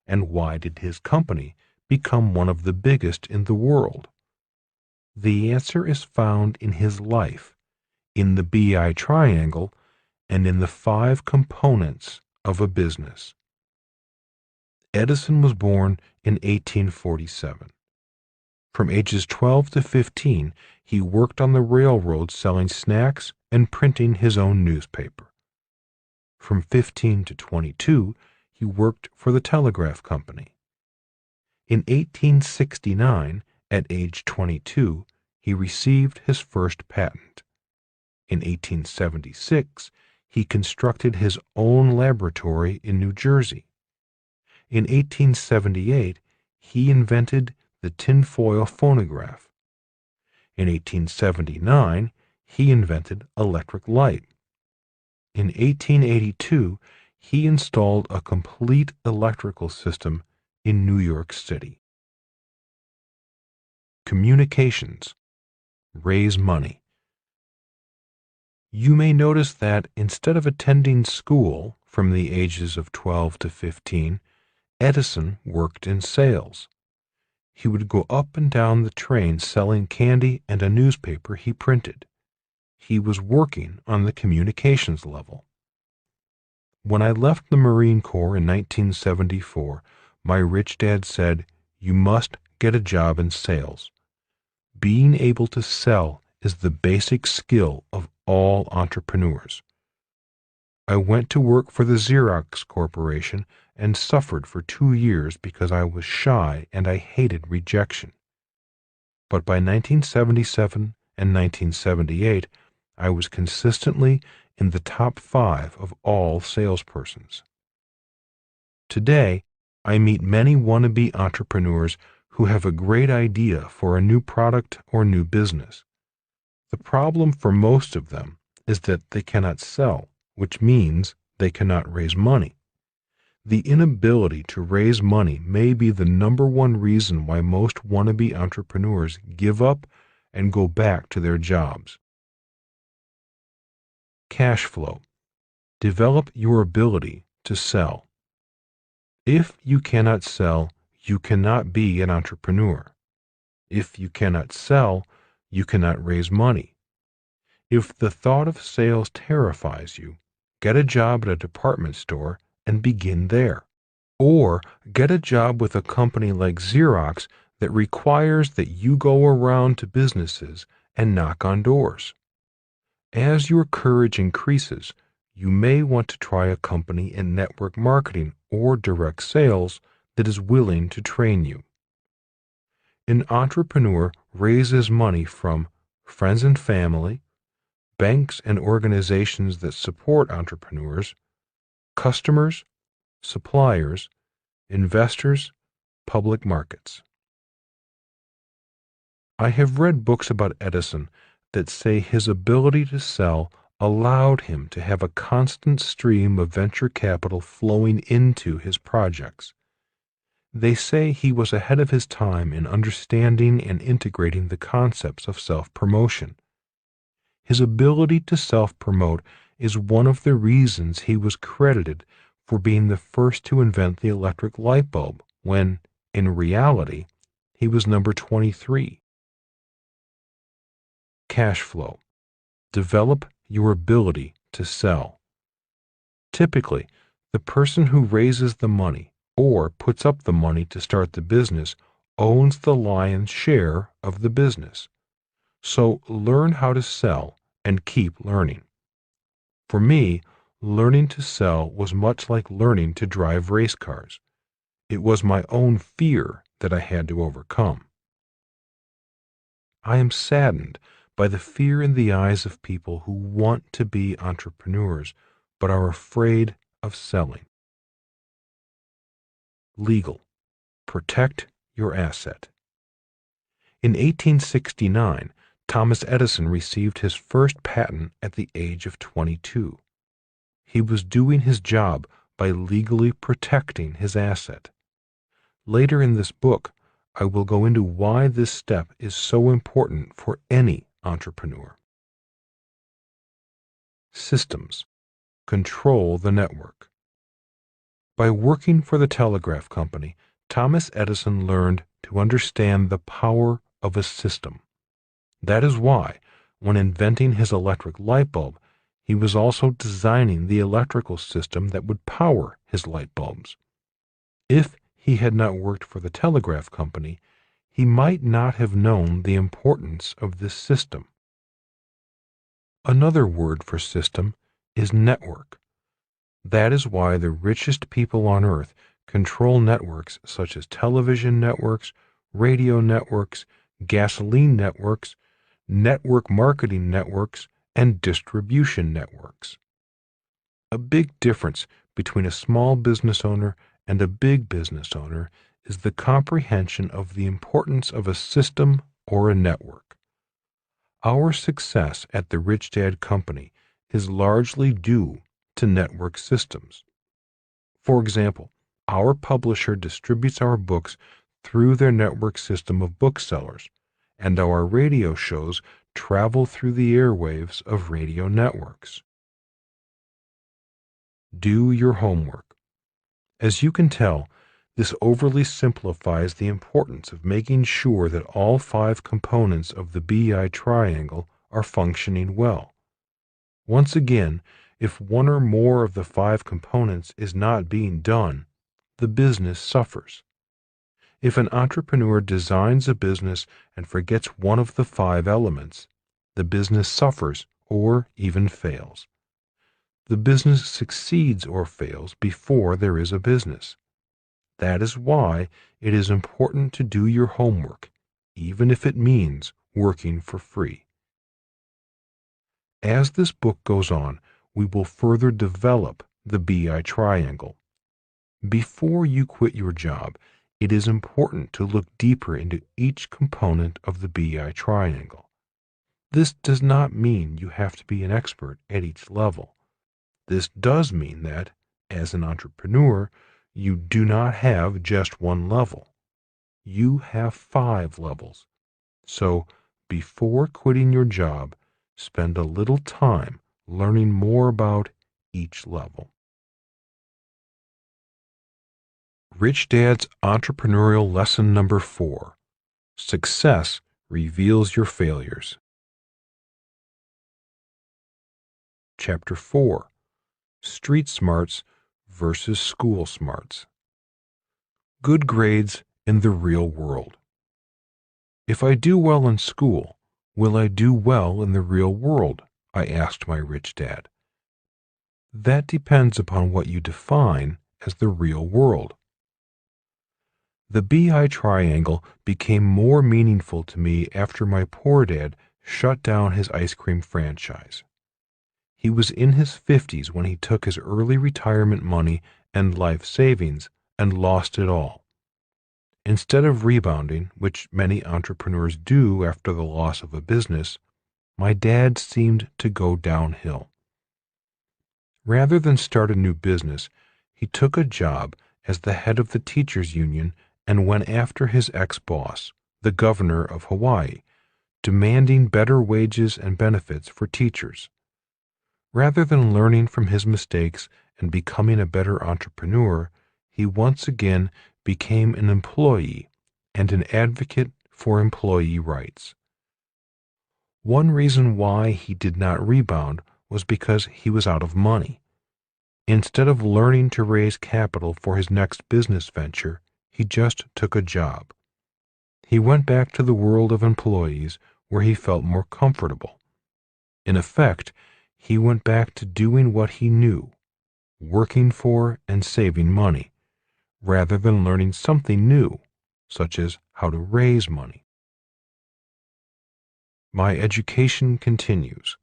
and why did his company become one of the biggest in the world? The answer is found in his life, in the BI triangle, and in the 5 components of a business. Edison was born in 1847. From ages 12 to 15, he worked on the railroad selling snacks and printing his own newspaper. From 15 to 22, he worked for the telegraph company. In 1869, at age 22, he received his first patent. In 1876, he constructed his own laboratory in New Jersey. In 1878, he invented the tinfoil phonograph. In 1879, he invented electric light. In 1882, he installed a complete electrical system in New York City. Communications. Raise money. You may notice that instead of attending school from the ages of 12 to 15, Edison worked in sales. He would go up and down the train selling candy and a newspaper he printed. He was working on the communications level. When I left the Marine Corps in 1974, my rich dad said, "You must get a job in sales." Being able to sell is the basic skill of all entrepreneurs. I went to work for the Xerox Corporation and suffered for 2 years because I was shy and I hated rejection. But by 1977 and 1978, I was consistently in the top 5 of all salespersons. Today, I meet many wannabe entrepreneurs who have a great idea for a new product or new business. The problem for most of them is that they cannot sell, which means they cannot raise money. The inability to raise money may be the number one reason why most wannabe entrepreneurs give up and go back to their jobs. Cash flow. Develop your ability to sell. If you cannot sell, you cannot be an entrepreneur. If you cannot sell, you cannot raise money. If the thought of sales terrifies you, get a job at a department store and begin there. Or get a job with a company like Xerox that requires that you go around to businesses and knock on doors. As your courage increases, you may want to try a company in network marketing or direct sales that is willing to train you. An entrepreneur raises money from friends and family, banks and organizations that support entrepreneurs, customers, suppliers, investors, public markets. I have read books about Edison that say his ability to sell allowed him to have a constant stream of venture capital flowing into his projects. They say he was ahead of his time in understanding and integrating the concepts of self-promotion. His ability to self-promote is one of the reasons he was credited for being the first to invent the electric light bulb, when, in reality, he was number 23. Cash flow. Develop your ability to sell. Typically, the person who raises the money or puts up the money to start the business owns the lion's share of the business. So learn how to sell and keep learning. For me, learning to sell was much like learning to drive race cars. It was my own fear that I had to overcome. I am saddened by the fear in the eyes of people who want to be entrepreneurs but are afraid of selling. Legal. Protect your asset. In 1869, Thomas Edison received his first patent at the age of 22. He was doing his job by legally protecting his asset. Later in this book, I will go into why this step is so important for any entrepreneur. Systems. Control the network. By working for the telegraph company, Thomas Edison learned to understand the power of a system. That is why, when inventing his electric light bulb, he was also designing the electrical system that would power his light bulbs. If he had not worked for the telegraph company, he might not have known the importance of this system. Another word for system is network. That is why the richest people on earth control networks such as television networks, radio networks, gasoline networks, network marketing networks, and distribution networks. A big difference between a small business owner and a big business owner is the comprehension of the importance of a system or a network. Our success at the Rich Dad Company is largely due to network systems. For example, our publisher distributes our books through their network system of booksellers, and our radio shows travel through the airwaves of radio networks. Do your homework. As you can tell, this overly simplifies the importance of making sure that all 5 components of the BI triangle are functioning well. Once again, if one or more of the 5 components is not being done, the business suffers. If an entrepreneur designs a business and forgets one of the 5 elements, the business suffers or even fails. The business succeeds or fails before there is a business. That is why it is important to do your homework, even if it means working for free. As this book goes on, we will further develop the BI triangle. Before you quit your job, it is important to look deeper into each component of the BI triangle. This does not mean you have to be an expert at each level. This does mean that, as an entrepreneur, you do not have just one level. You have 5 levels. So, before quitting your job, spend a little time learning more about each level. Rich Dad's Entrepreneurial Lesson Number 4: Success Reveals Your Failures. Chapter 4: Street Smarts versus School Smarts. Good grades in the real world. If I do well in school, will I do well in the real world? I asked my rich dad. That depends upon what you define as the real world. The BI triangle became more meaningful to me after my poor dad shut down his ice cream franchise. He was in his 50s when he took his early retirement money and life savings and lost it all. Instead of rebounding, which many entrepreneurs do after the loss of a business, my dad seemed to go downhill. Rather than start a new business, he took a job as the head of the teachers' union and went after his ex-boss, the governor of Hawaii, demanding better wages and benefits for teachers. Rather than learning from his mistakes and becoming a better entrepreneur, he once again became an employee and an advocate for employee rights. One reason why he did not rebound was because he was out of money. Instead of learning to raise capital for his next business venture, he just took a job. He went back to the world of employees where he felt more comfortable. In effect, he went back to doing what he knew, working for and saving money, rather than learning something new, such as how to raise money. My education continues.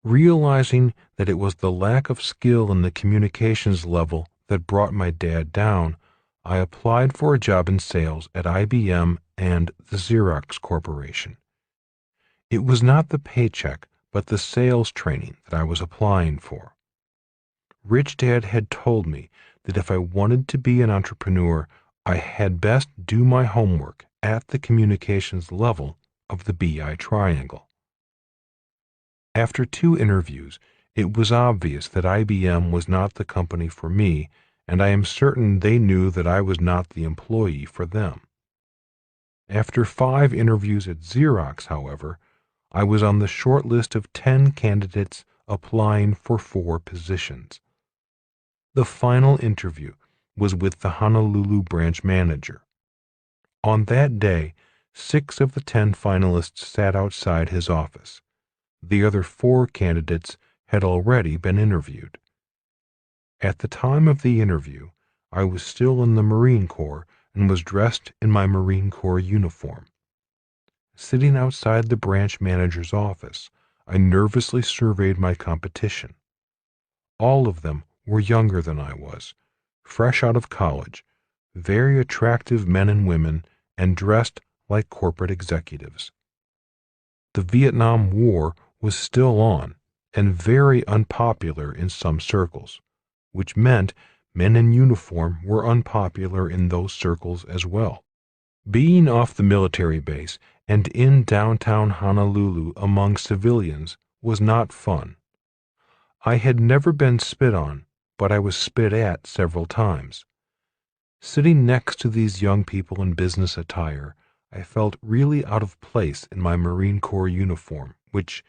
Realizing that it was the lack of skill in the communications level that brought my dad down, I applied for a job in sales at IBM and the Xerox Corporation. It was not the paycheck, but the sales training that I was applying for. Rich Dad had told me that if I wanted to be an entrepreneur, I had best do my homework at the communications level of the BI triangle. After 2 interviews, it was obvious that IBM was not the company for me, and I am certain they knew that I was not the employee for them. After 5 interviews at Xerox, however, I was on the short list of 10 candidates applying for 4 positions. The final interview was with the Honolulu branch manager. On that day, 6 of the 10 finalists sat outside his office. The other 4 candidates had already been interviewed. At the time of the interview, I was still in the Marine Corps and was dressed in my Marine Corps uniform. Sitting outside the branch manager's office, I nervously surveyed my competition. All of them were younger than I was, fresh out of college, very attractive men and women, and dressed like corporate executives. The Vietnam War was still on, and very unpopular in some circles, which meant men in uniform were unpopular in those circles as well. Being off the military base and in downtown Honolulu among civilians was not fun. I had never been spit on, but I was spit at several times. Sitting next to these young people in business attire, I felt really out of place in my Marine Corps uniform, which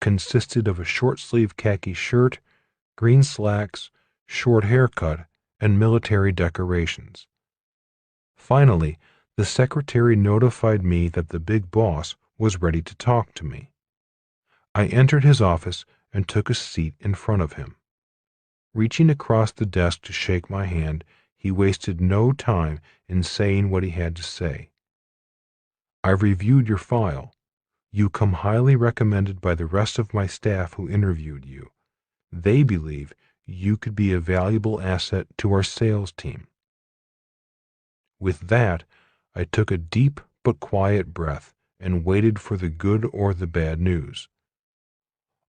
consisted of a short-sleeved khaki shirt, green slacks, short haircut, and military decorations. Finally, the secretary notified me that the big boss was ready to talk to me. I entered his office and took a seat in front of him. Reaching across the desk to shake my hand, he wasted no time in saying what he had to say. "I've reviewed your file. You come highly recommended by the rest of my staff who interviewed you. They believe you could be a valuable asset to our sales team." With that, I took a deep but quiet breath and waited for the good or the bad news.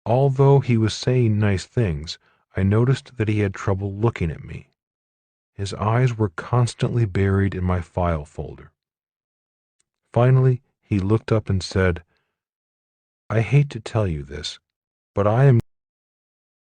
Although he was saying nice things, I noticed that he had trouble looking at me. His eyes were constantly buried in my file folder. Finally, he looked up and said, "I hate to tell you this, but I am